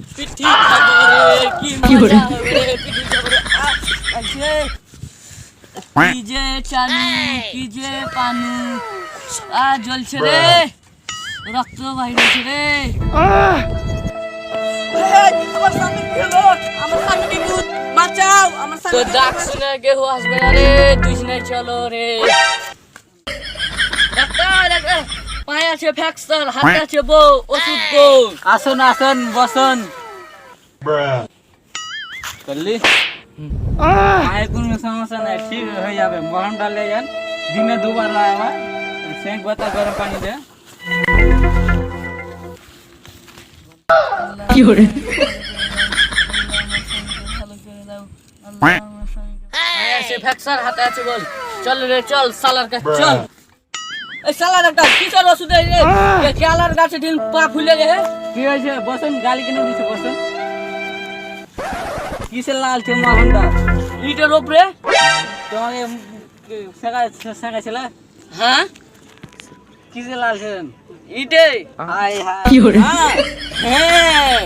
পিঠি খাবো রে কি মজা হবে রে পিঠি খাবো রে আইছে কি যে চানু কি যে পানু জ্বলছে রে রক্ত বাইরেছে রে আমার সামনে কি হলো আমার সামনে বিদ্যুৎ বাঁচাও আমার সামনে তো ডাক শুনে কেউ আসবে না রে তুই শুনে চলো রে ডাক্তার ডাক্তার পায়ে আছে ফ্র্যাকচার হাতে আছে বউ ওষুধ বউ আসুন আসুন বসুন করলি পায়ে কোনো সমস্যা নাই ঠিক হয়ে যাবে মলম ডালে যান দিনে দুবার লাগাবা সেঁক বাতা গরম পানি দে কি করে সে ফ্র্যাকচার হাতে আছে বল চল রে চল সালার কাছে চল এই সালার একটা কিসের ওষুধ রে এই কেলার গাছে দিন পা ফুলে রে কি হয়েছে বসুন গালি কেন দিছে বসুন কিসের লাল ছে মলমটা ইটের উপরে তোমাকে শেখাইছিল হ্যাঁ কিসের লাল ছেন ইটে হাই হাই কি করে হ্যাঁ